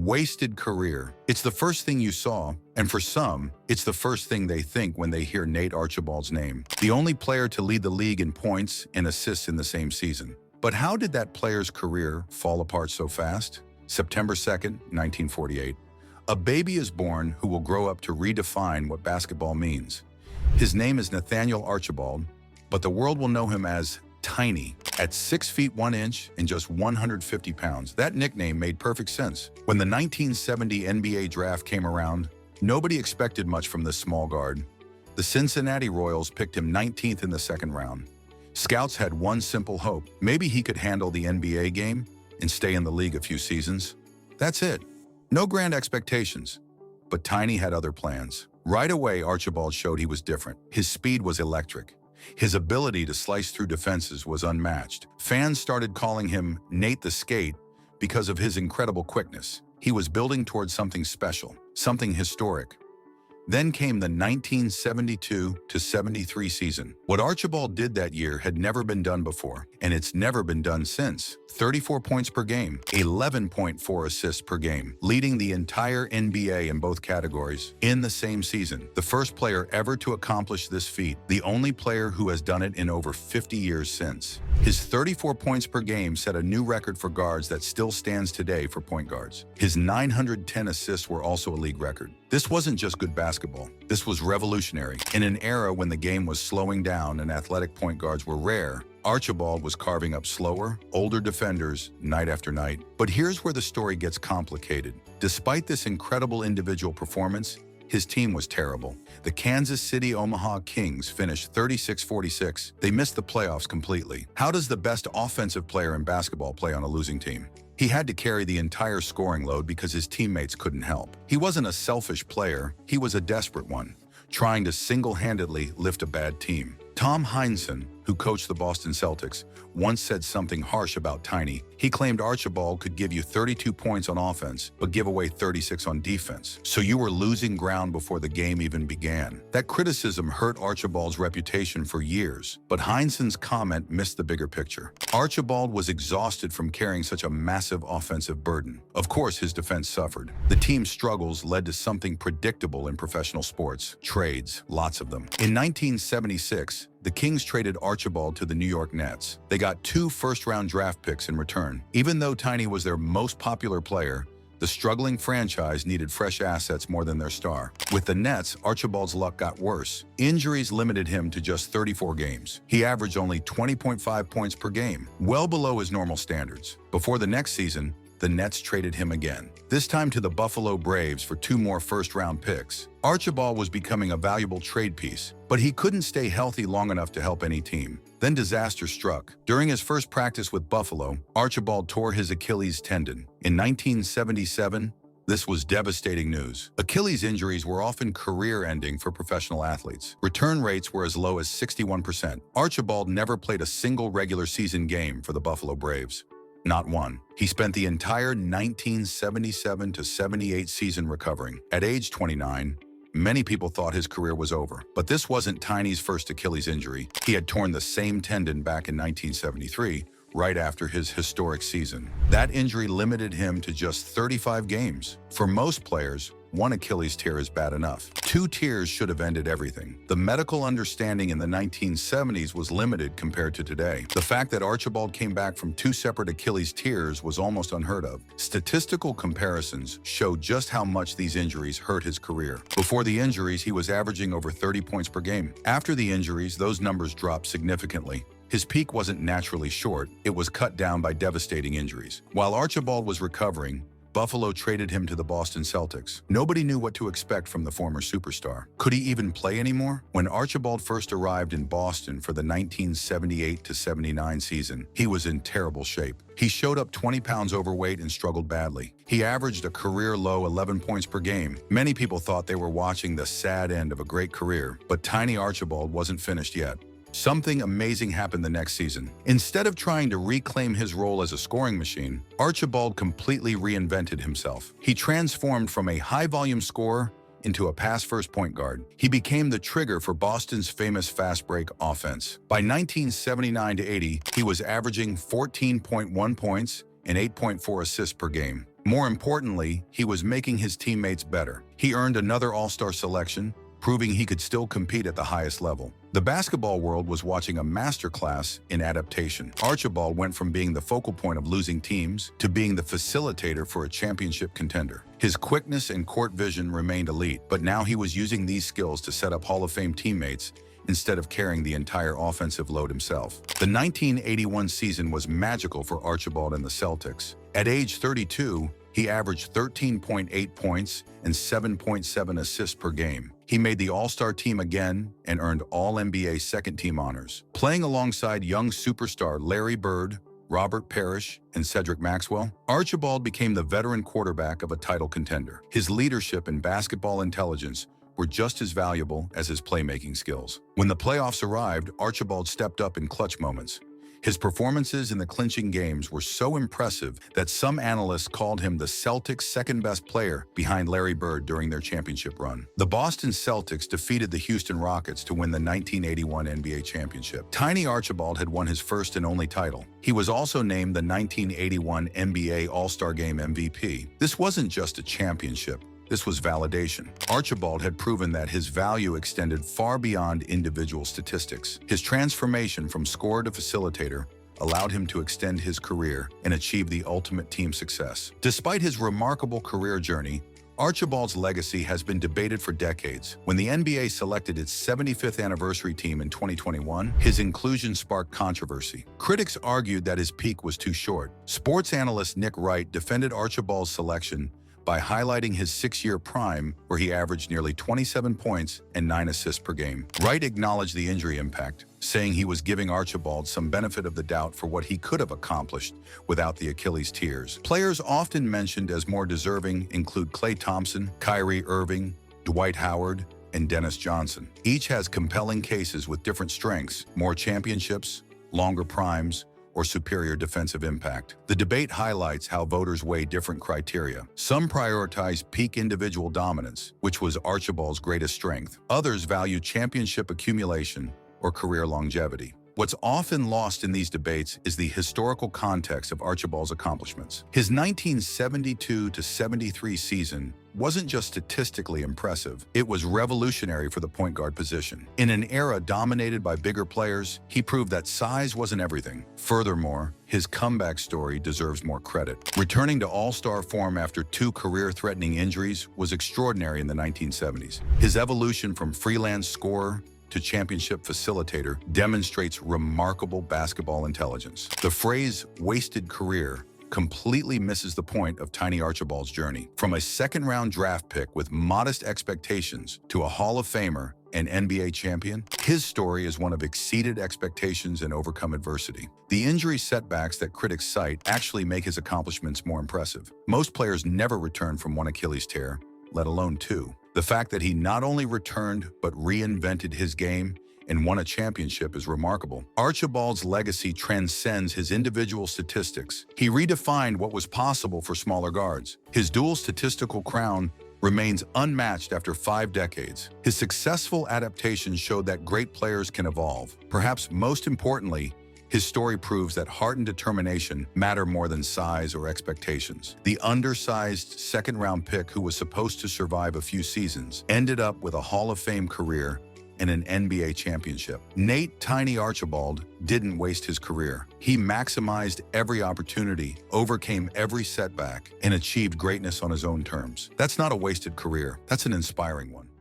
Wasted career. It's the first thing you saw, and for some, it's the first thing they think when they hear Nate Archibald's name. The only player to lead the league in points and assists in the same season. But how did that player's career fall apart so fast? September 2nd, 1948. A baby is born who will grow up to redefine what basketball means. His name is Nathaniel Archibald, but the world will know him as Tiny. At 6 feet 1 inch and just 150 pounds, that nickname made perfect sense. When the 1970 NBA draft came around, nobody expected much from this small guard. The Cincinnati Royals picked him 19th in the second round. Scouts had one simple hope: maybe he could handle the NBA game and stay in the league a few seasons. That's it. No grand expectations. But Tiny had other plans. Right away, Archibald showed he was different. His speed was electric. His ability to slice through defenses was unmatched. Fans started calling him Nate the Skate because of his incredible quickness. He was building towards something special, something historic. Then came the 1972-73 season. What Archibald did that year had never been done before, and it's never been done since. 34 points per game, 11.4 assists per game, leading the entire NBA in both categories in the same season. The first player ever to accomplish this feat, the only player who has done it in over 50 years since. His 34 points per game set a new record for guards that still stands today for point guards. His 910 assists were also a league record. This wasn't just good basketball. This was revolutionary. In an era when the game was slowing down and athletic point guards were rare, Archibald was carving up slower, older defenders night after night. But here's where the story gets complicated. Despite this incredible individual performance, his team was terrible. The Kansas City Omaha Kings finished 36-46. They missed the playoffs completely. How does the best offensive player in basketball play on a losing team? He had to carry the entire scoring load because his teammates couldn't help. He wasn't a selfish player, he was a desperate one, trying to single-handedly lift a bad team. Tom Heinsohn, who coached the Boston Celtics, once said something harsh about Tiny. He claimed Archibald could give you 32 points on offense, but give away 36 on defense. So you were losing ground before the game even began. That criticism hurt Archibald's reputation for years, but Heinsohn's comment missed the bigger picture. Archibald was exhausted from carrying such a massive offensive burden. Of course, his defense suffered. The team's struggles led to something predictable in professional sports: trades, lots of them. In 1976, the Kings traded Archibald to the New York Nets. They got 2 first-round draft picks in return. Even though Tiny was their most popular player, the struggling franchise needed fresh assets more than their star. With the Nets, Archibald's luck got worse. Injuries limited him to just 34 games. He averaged only 20.5 points per game, well below his normal standards. Before the next season, the Nets traded him again, this time to the Buffalo Braves for 2 more first-round picks. Archibald was becoming a valuable trade piece, but he couldn't stay healthy long enough to help any team. Then disaster struck. During his first practice with Buffalo, Archibald tore his Achilles tendon. In 1977, this was devastating news. Achilles injuries were often career-ending for professional athletes. Return rates were as low as 61%. Archibald never played a single regular season game for the Buffalo Braves. Not one. He spent the entire 1977-78 season recovering. At age 29, many people thought his career was over. But this wasn't Tiny's first Achilles injury. He had torn the same tendon back in 1973, right after his historic season. That injury limited him to just 35 games. For most players, 1 Achilles tear is bad enough. 2 tears should have ended everything. The medical understanding in the 1970s was limited compared to today. The fact that Archibald came back from 2 separate Achilles tears was almost unheard of. Statistical comparisons show just how much these injuries hurt his career. Before the injuries, he was averaging over 30 points per game. After the injuries, those numbers dropped significantly. His peak wasn't naturally short, it was cut down by devastating injuries. While Archibald was recovering, Buffalo traded him to the Boston Celtics. Nobody knew what to expect from the former superstar. Could he even play anymore? When Archibald first arrived in Boston for the 1978-79 season, he was in terrible shape. He showed up 20 pounds overweight and struggled badly. He averaged a career-low 11 points per game. Many people thought they were watching the sad end of a great career, but Tiny Archibald wasn't finished yet. Something amazing happened the next season. Instead of trying to reclaim his role as a scoring machine, Archibald completely reinvented himself. He transformed from a high-volume scorer into a pass-first point guard. He became the trigger for Boston's famous fast-break offense. By 1979-80, he was averaging 14.1 points and 8.4 assists per game. More importantly, he was making his teammates better. He earned another All-Star selection, proving he could still compete at the highest level. The basketball world was watching a masterclass in adaptation. Archibald went from being the focal point of losing teams to being the facilitator for a championship contender. His quickness and court vision remained elite, but now he was using these skills to set up Hall of Fame teammates instead of carrying the entire offensive load himself. The 1981 season was magical for Archibald and the Celtics. At age 32, he averaged 13.8 points and 7.7 assists per game. He made the All-Star team again and earned All-NBA second-team honors. Playing alongside young superstar Larry Bird, Robert Parrish, and Cedric Maxwell, Archibald became the veteran quarterback of a title contender. His leadership and basketball intelligence were just as valuable as his playmaking skills. When the playoffs arrived, Archibald stepped up in clutch moments. His performances in the clinching games were so impressive that some analysts called him the Celtics' second-best player behind Larry Bird during their championship run. The Boston Celtics defeated the Houston Rockets to win the 1981 NBA championship. Tiny Archibald had won his first and only title. He was also named the 1981 NBA All-Star Game MVP. This wasn't just a championship. This was validation. Archibald had proven that his value extended far beyond individual statistics. His transformation from scorer to facilitator allowed him to extend his career and achieve the ultimate team success. Despite his remarkable career journey, Archibald's legacy has been debated for decades. When the NBA selected its 75th anniversary team in 2021, his inclusion sparked controversy. Critics argued that his peak was too short. Sports analyst Nick Wright defended Archibald's selection by highlighting his 6-year prime, where he averaged nearly 27 points and 9 assists per game. Wright acknowledged the injury impact, saying he was giving Archibald some benefit of the doubt for what he could have accomplished without the Achilles tears. Players often mentioned as more deserving include Klay Thompson, Kyrie Irving, Dwight Howard, and Dennis Johnson. Each has compelling cases with different strengths, more championships, longer primes, or superior defensive impact. The debate highlights how voters weigh different criteria. Some prioritize peak individual dominance, which was Archibald's greatest strength. Others value championship accumulation or career longevity. What's often lost in these debates is the historical context of Archibald's accomplishments. His 1972-73 season wasn't just statistically impressive, it was revolutionary for the point guard position. In an era dominated by bigger players, he proved that size wasn't everything. Furthermore, his comeback story deserves more credit. Returning to all-star form after 2 career-threatening injuries was extraordinary in the 1970s. His evolution from freelance scorer to championship facilitator demonstrates remarkable basketball intelligence. The phrase "wasted career" completely misses the point of Tiny Archibald's journey. From a second-round draft pick with modest expectations to a Hall of Famer and NBA champion, his story is one of exceeded expectations and overcome adversity. The injury setbacks that critics cite actually make his accomplishments more impressive. Most players never return from one Achilles tear, let alone 2. The fact that he not only returned but reinvented his game and won a championship is remarkable. Archibald's legacy transcends his individual statistics. He redefined what was possible for smaller guards. His dual statistical crown remains unmatched after 5 decades. His successful adaptation showed that great players can evolve. Perhaps most importantly, his story proves that heart and determination matter more than size or expectations. The undersized second-round pick who was supposed to survive a few seasons ended up with a Hall of Fame career and an NBA championship. Nate "Tiny" Archibald didn't waste his career. He maximized every opportunity, overcame every setback, and achieved greatness on his own terms. That's not a wasted career. That's an inspiring one.